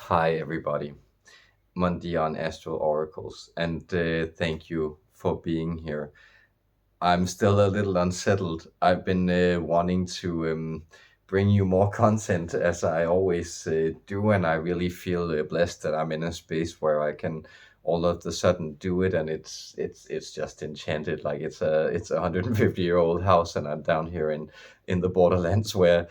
Hi, everybody. Monday on Astral Oracles, and thank you for being here. I'm still a little unsettled. I've been wanting to bring you more content as I always do, and I really feel blessed that I'm in a space where I can all of the sudden do it, and it's just enchanted. Like it's a 150-year-old house, and I'm down here in the borderlands where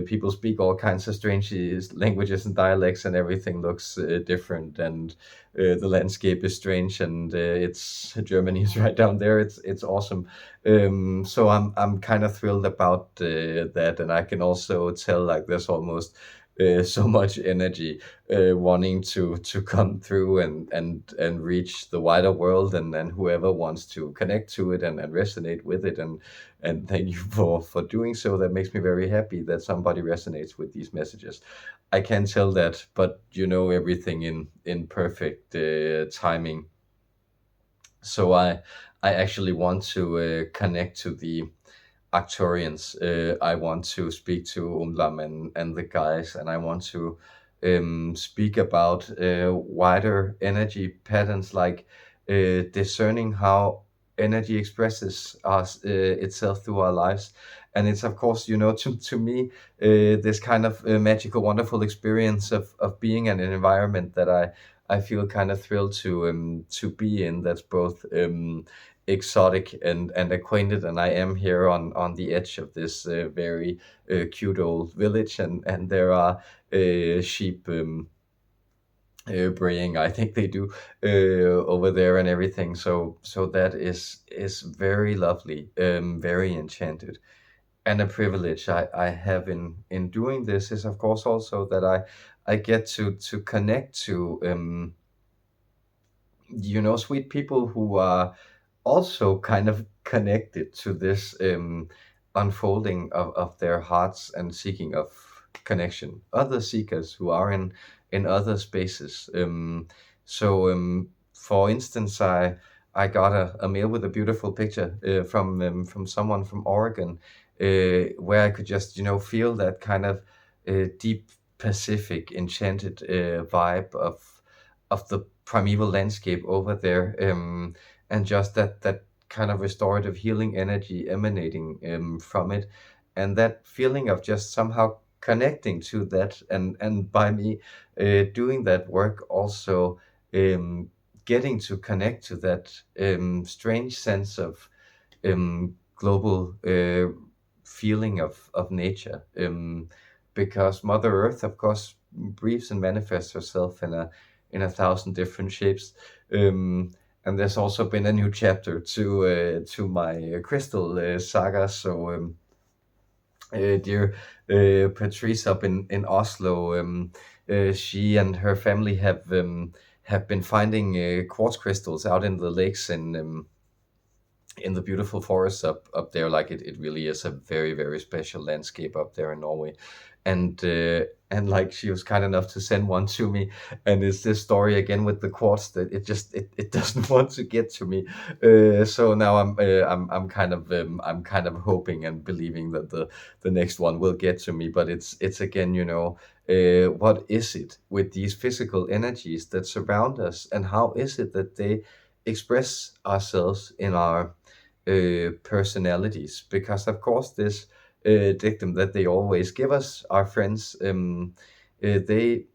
people speak all kinds of strange languages and dialects, and everything looks different, and the landscape is strange, and it's Germany is right down there. It's awesome. So I'm kind of thrilled about that, and I can also tell like there's almost so much energy wanting to come through and reach the wider world, and whoever wants to connect to it and resonate with it, and thank you for doing so. That makes me very happy that somebody resonates with these messages. I can tell that, but everything in perfect timing. So I actually want to connect to the Arcturians. I want to speak to Umblam and the guys, and I want to speak about wider energy patterns, like discerning how energy expresses itself through our lives. And it's, of course, to me, this kind of magical, wonderful experience of being in an environment that I feel kind of thrilled to be in. That's both exotic and acquainted, and I am here on the edge of this very cute old village, and there are sheep braying. I think they do over there and everything. So that is very lovely, very enchanted, and a privilege I have in doing this is, of course, also that I get to connect to sweet people who are also kind of connected to this unfolding of their hearts and seeking of connection. Other seekers who are in other spaces. For instance, I got a mail with a beautiful picture from someone from Oregon, where I could just feel that kind of deep Pacific enchanted vibe of the primeval landscape over there. And just that kind of restorative healing energy emanating from it, and that feeling of just somehow connecting to that, and by me doing that work also, um, getting to connect to that strange sense of global feeling of nature, because Mother Earth, of course, breathes and manifests herself in a thousand different shapes. Um, and there's also been a new chapter to my crystal saga. So dear Patrice up in Oslo, she and her family have been finding quartz crystals out in the lakes in the beautiful forests up there. Like it really is a very, very special landscape up there in Norway. And like she was kind enough to send one to me, and it's this story again with the quartz that it doesn't want to get to me. So now I'm kind of hoping and believing that the next one will get to me. But it's again, what is it with these physical energies that surround us, and how is it that they express ourselves in our personalities? Because of course this dictum that they always give us, our friends, they,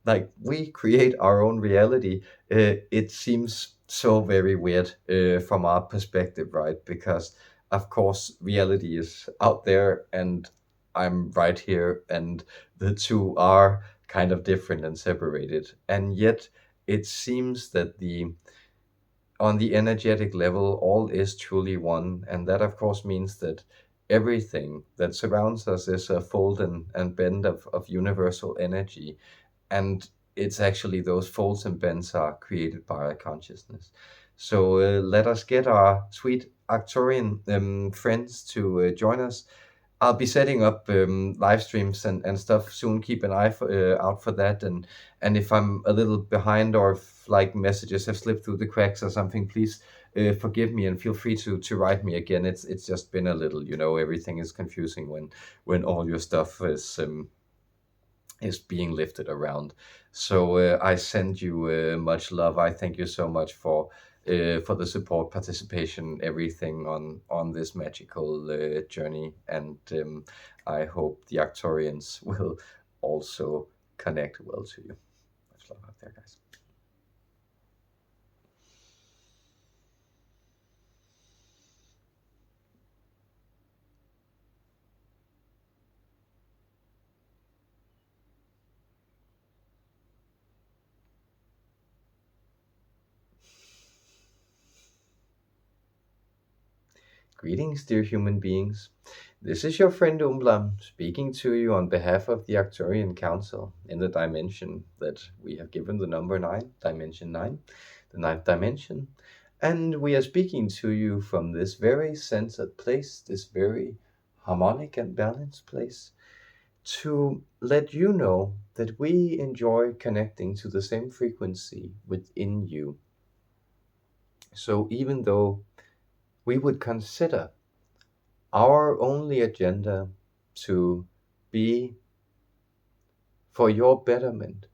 like, we create our own reality. It seems so very weird from our perspective, right? Because of course reality is out there, and I'm right here, and the two are kind of different and separated, and yet it seems that on the energetic level, all is truly one. And that, of course, means that everything that surrounds us is a fold and bend of universal energy. And it's actually those folds and bends are created by our consciousness. So let us get our sweet Arcturian friends to join us. I'll be setting up live streams and stuff soon. Keep an eye out for that. And if I'm a little behind, or if like messages have slipped through the cracks or something, please forgive me and feel free to write me again. It's just been a little, everything is confusing when all your stuff is being lifted around. So I send you much love. I thank you so much for the support, participation, everything on this magical journey, and I hope the Arcturians will also connect well to you. Much love out there, guys. Greetings, dear human beings. This is your friend Umblam speaking to you on behalf of the Arcturian Council in the dimension that we have given the number 9, dimension 9, the ninth dimension. And we are speaking to you from this very centered place, this very harmonic and balanced place, to let you know that we enjoy connecting to the same frequency within you. So even though we would consider our only agenda to be for your betterment,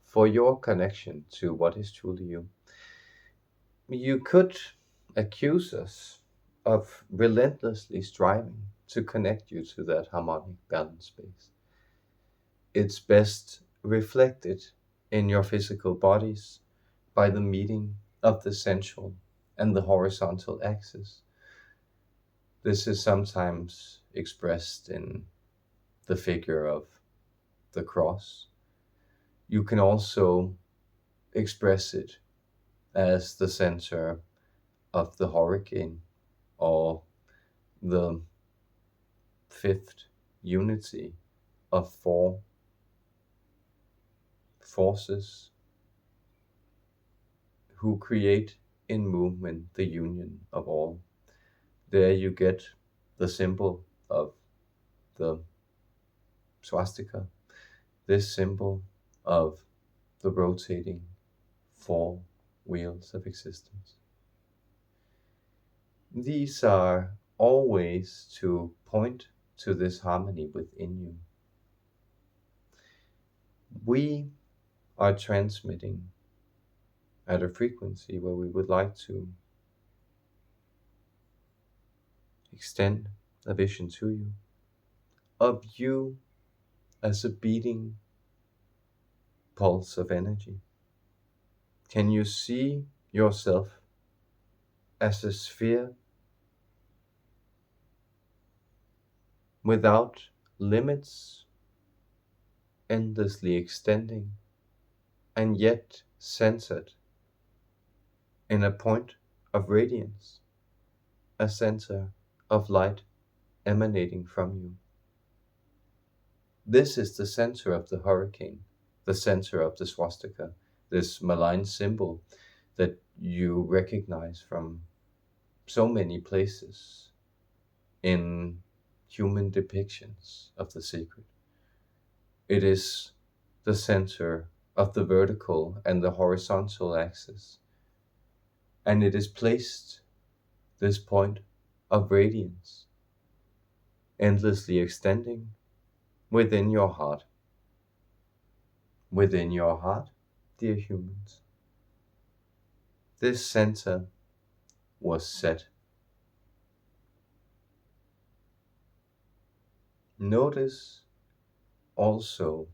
for your connection to what is truly you, you could accuse us of relentlessly striving to connect you to that harmonic balance space. It's best reflected in your physical bodies by the meeting of the central and the horizontal axis. This is sometimes expressed in the figure of the cross. You can also express it as the center of the hurricane, or the fifth unity of four forces who create in movement the union of all. There you get the symbol of the swastika, this symbol of the rotating four wheels of existence. These are all ways to point to this harmony within you. We are transmitting at a frequency where we would like to extend a vision to you of you as a beating pulse of energy. Can you see yourself as a sphere without limits, endlessly extending, and yet centered in a point of radiance, a center of light emanating from you? This is the center of the hurricane, the center of the swastika, this malign symbol that you recognize from so many places in human depictions of the sacred. It is the center of the vertical and the horizontal axis, and it is placed, this point of radiance, endlessly extending within your heart. Within your heart, dear humans, this center was set. Notice also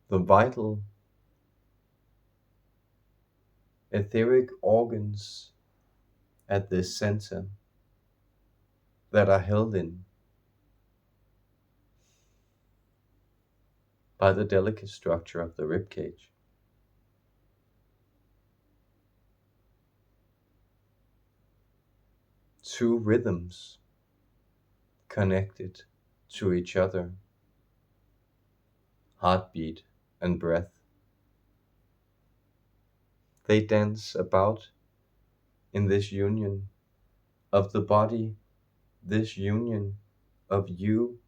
the vital etheric organs at this center that are held in by the delicate structure of the rib cage. Two rhythms connected to each other, heartbeat and breath. They dance about in this union of the body, this union of you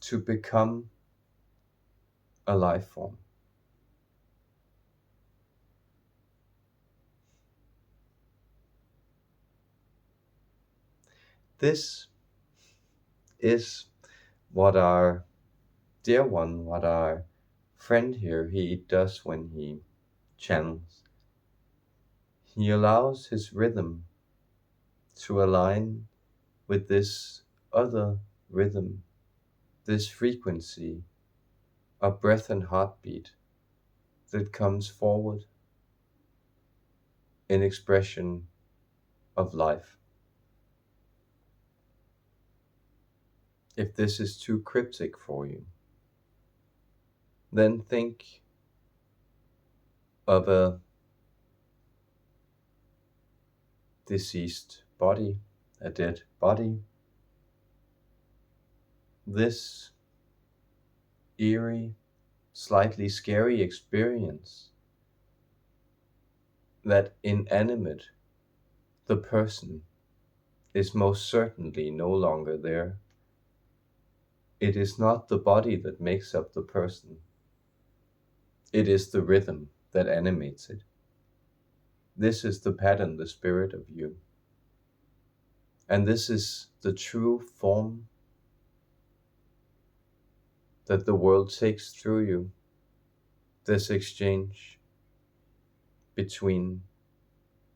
to become a life form. This is what our Dear one, what our friend here he does when he channels, he allows his rhythm to align with this other rhythm, this frequency of breath and heartbeat that comes forward in expression of life. If this is too cryptic for you, then think of a deceased body, a dead body. This eerie, slightly scary experience that inanimate, the person is most certainly no longer there. It is not the body that makes up the person. It is the rhythm that animates it. This is the pattern, the spirit of you. And this is the true form that the world takes through you. This exchange between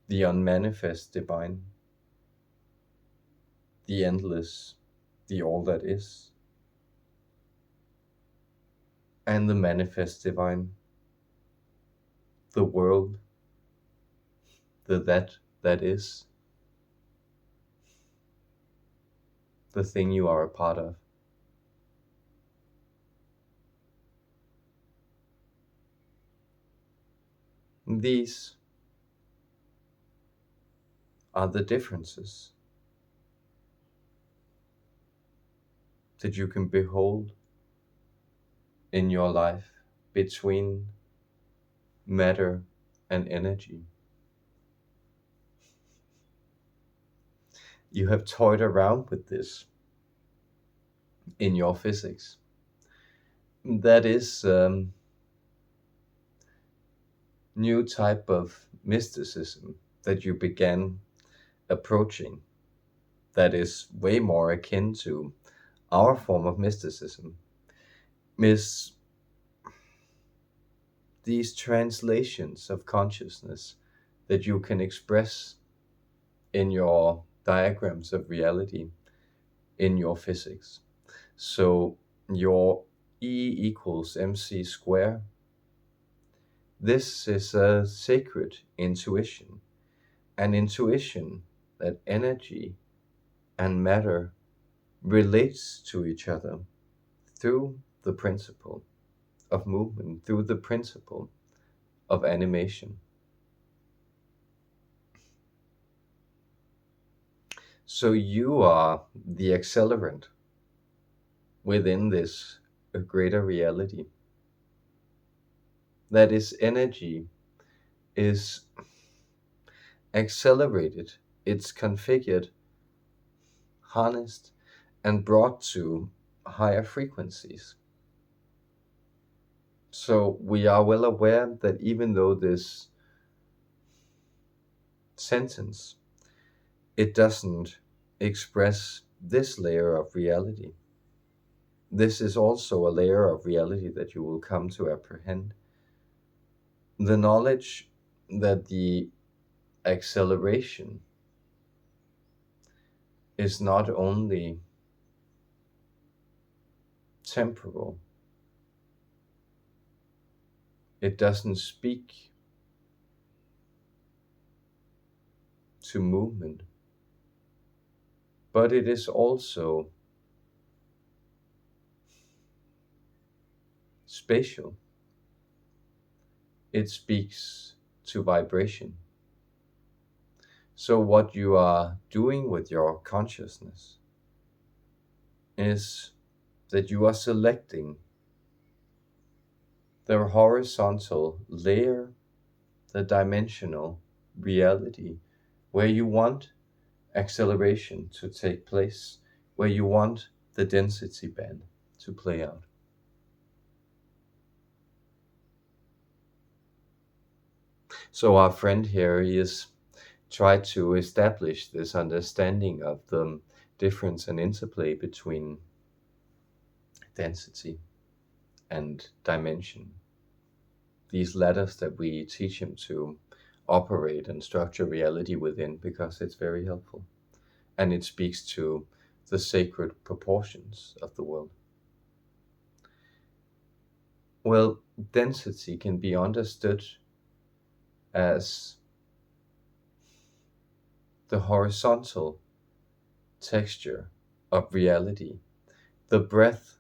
the unmanifest divine, the endless, the all that is, and the manifest divine, the world, the that is, the thing you are a part of. These are the differences that you can behold in your life between matter and energy. You have toyed around with this in your physics. That is new type of mysticism that you began approaching that is way more akin to our form of mysticism, is these translations of consciousness that you can express in your diagrams of reality, in your physics. So your E equals mc square, this is a sacred intuition, an intuition that energy and matter relates to each other through the principle of movement, through the principle of animation. So you are the accelerant within this greater reality. That is, energy is accelerated, it's configured, harnessed, and brought to higher frequencies. So we are well aware that even though this sentence, it doesn't express this layer of reality, this is also a layer of reality that you will come to apprehend. The knowledge that the acceleration is not only temporal, it doesn't speak to movement, but it is also spatial. It speaks to vibration. So what you are doing with your consciousness is that you are selecting the horizontal layer, the dimensional reality, where you want acceleration to take place, where you want the density band to play out. So our friend here, he is try to establish this understanding of the difference and interplay between density and dimension. These ladders that we teach him to operate and structure reality within, because it's very helpful. And it speaks to the sacred proportions of the world. Well, density can be understood as the horizontal texture of reality, the breadth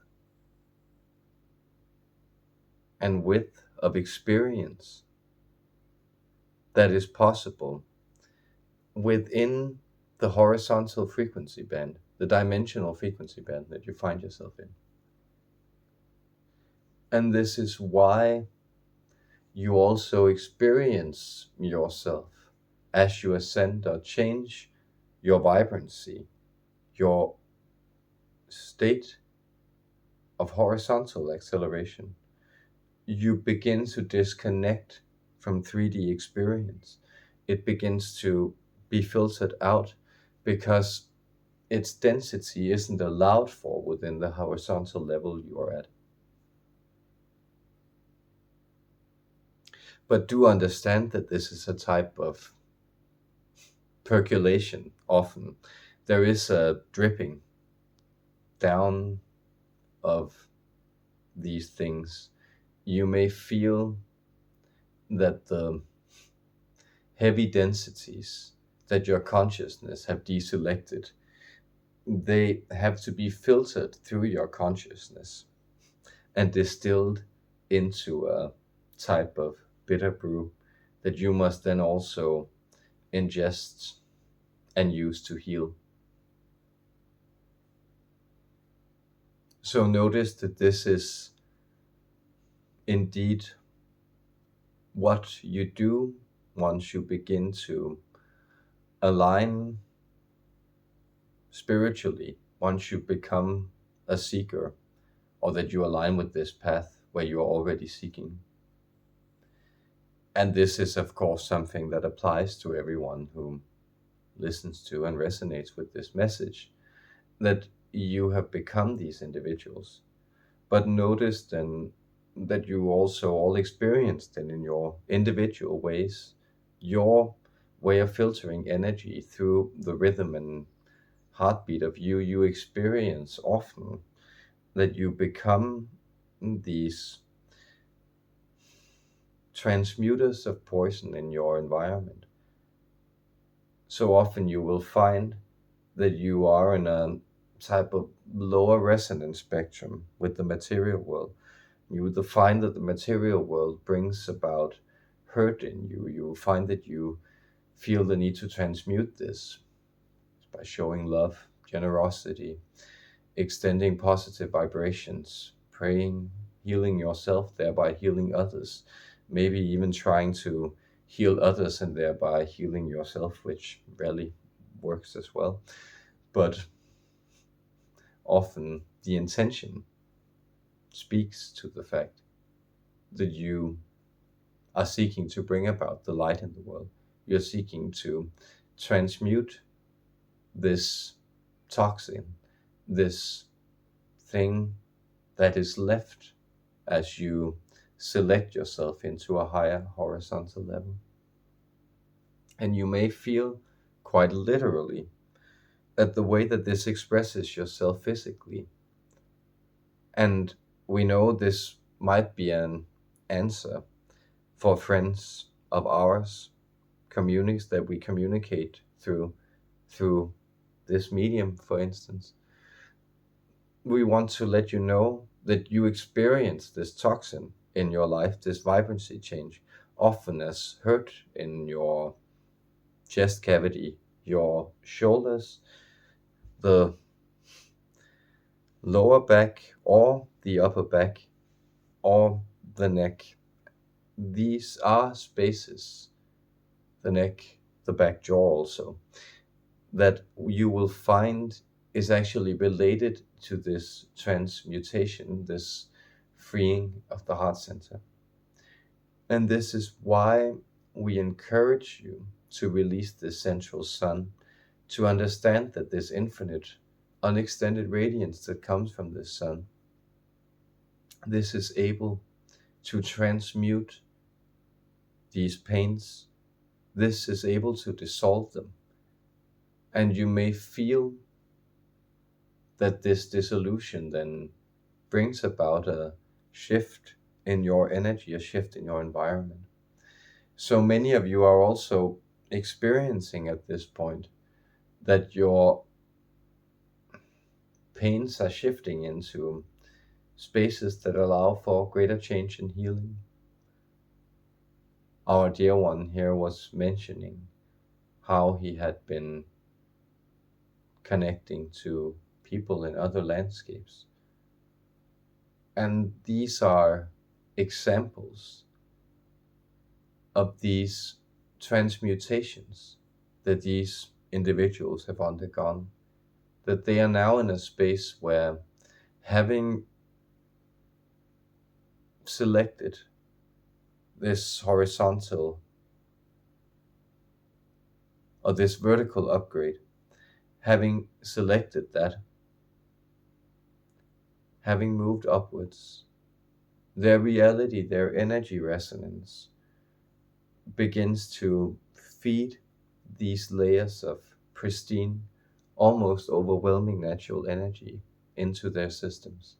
and width of experience that is possible within the horizontal frequency band, the dimensional frequency band that you find yourself in. And this is why you also experience yourself as you ascend or change your vibrancy, your state of horizontal acceleration. You begin to disconnect from 3D experience. It begins to be filtered out because its density isn't allowed for within the horizontal level you are at. But do understand that this is a type of percolation often. There is a dripping down of these things. You may feel that the heavy densities that your consciousness have deselected, they have to be filtered through your consciousness and distilled into a type of bitter brew that you must then also ingest and use to heal. So notice that this is indeed what you do once you begin to align spiritually, once you become a seeker, or that you align with this path where you are already seeking. And this is, of course, something that applies to everyone who listens to and resonates with this message, that you have become these individuals. But notice then that you also all experienced in your individual ways, your way of filtering energy through the rhythm and heartbeat of you experience often that you become these transmuters of poison in your environment. So often you will find that you are in a type of lower resonance spectrum with the material world. You will find that the material world brings about hurt in you. You will find that you feel the need to transmute this by showing love, generosity, extending positive vibrations, praying, healing yourself, thereby healing others, maybe even trying to heal others and thereby healing yourself, which rarely works as well. But often the intention speaks to the fact that you are seeking to bring about the light in the world. You're seeking to transmute this toxin, this thing that is left as you select yourself into a higher horizontal level. And you may feel quite literally that the way that this expresses yourself physically. And we know this might be an answer for friends of ours, communities that we communicate through this medium, for instance. We want to let you know that you experience this toxin in your life, this vibrancy change, often as hurt in your chest cavity, your shoulders, the lower back or the upper back or the neck. These are spaces, the neck, the back jaw also, that you will find is actually related to this transmutation, this freeing of the heart center. And this is why we encourage you to release this central sun, to understand that this infinite, unextended radiance that comes from this sun This is able to transmute these pains. This is able to dissolve them. And you may feel that this dissolution then brings about a shift in your energy, a shift in your environment. So many of you are also experiencing at this point that your pains are shifting into spaces that allow for greater change and healing. Our dear one here was mentioning how he had been connecting to people in other landscapes. And these are examples of these transmutations that these individuals have undergone, that they are now in a space where, having selected this horizontal or this vertical upgrade, having selected that, having moved upwards, their reality, their energy resonance begins to feed these layers of pristine, almost overwhelming natural energy into their systems,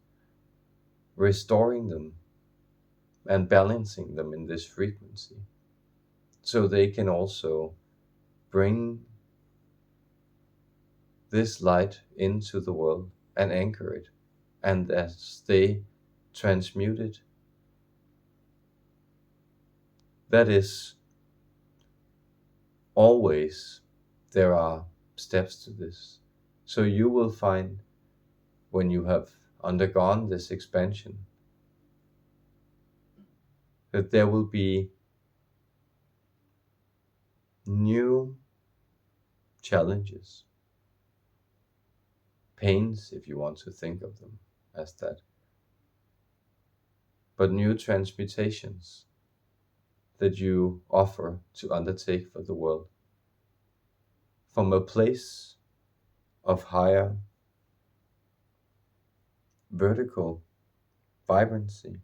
restoring them and balancing them in this frequency, so they can also bring this light into the world and anchor it. And as they transmute it, that is always, there are steps to this. So you will find, when you have undergone this expansion, that there will be new challenges, pains, if you want to think of them as that, but new transmutations that you offer to undertake for the world from a place of higher vertical vibrancy,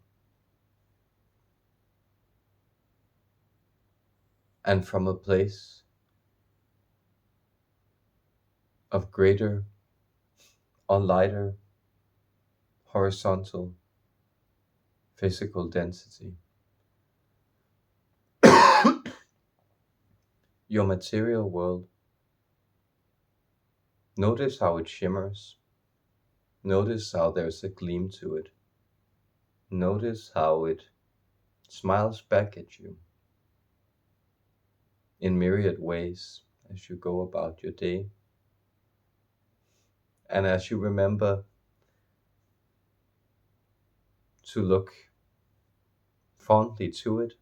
and from a place of greater or lighter horizontal physical density. Your material world, notice how it shimmers. Notice how there's a gleam to it. Notice how it smiles back at you in myriad ways as you go about your day. And as you remember to look fondly to it,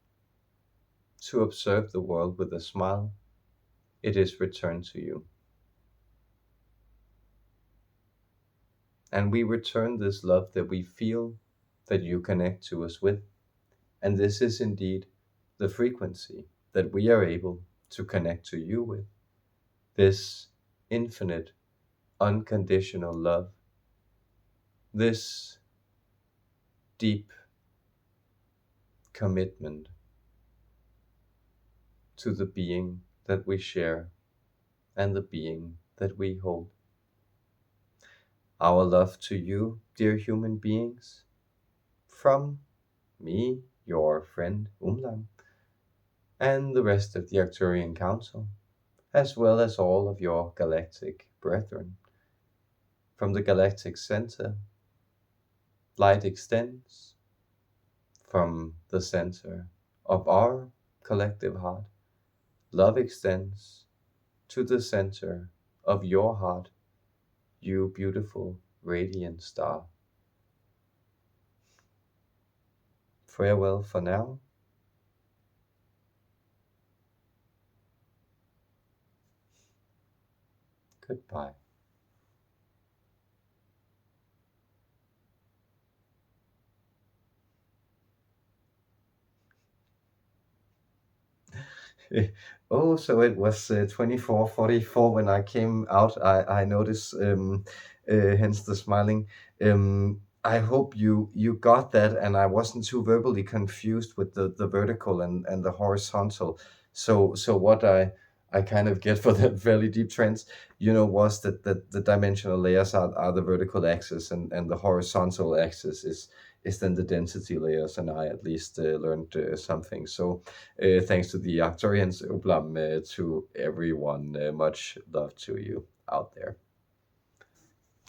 to observe the world with a smile, it is returned to you. And we return this love that we feel that you connect to us with. And this is indeed the frequency that we are able to connect to you with. This infinite, unconditional love. This deep commitment to the being that we share and the being that we hold. Our love to you, dear human beings, from me, your friend Umblam, and the rest of the Arcturian Council, as well as all of your galactic brethren. From the galactic center, light extends from the center of our collective heart. Love extends to the center of your heart, you beautiful, radiant star. Farewell for now. Goodbye. Oh, so it was 24:44 when I came out. I noticed, hence the smiling. I hope you got that, and I wasn't too verbally confused with the vertical and the horizontal. So what I kind of get for that fairly deep trends, was that the dimensional layers are the vertical axis, and the horizontal axis is then the density layers, and I at least learned something. So thanks to the Arcturians, Umblam, to everyone, much love to you out there.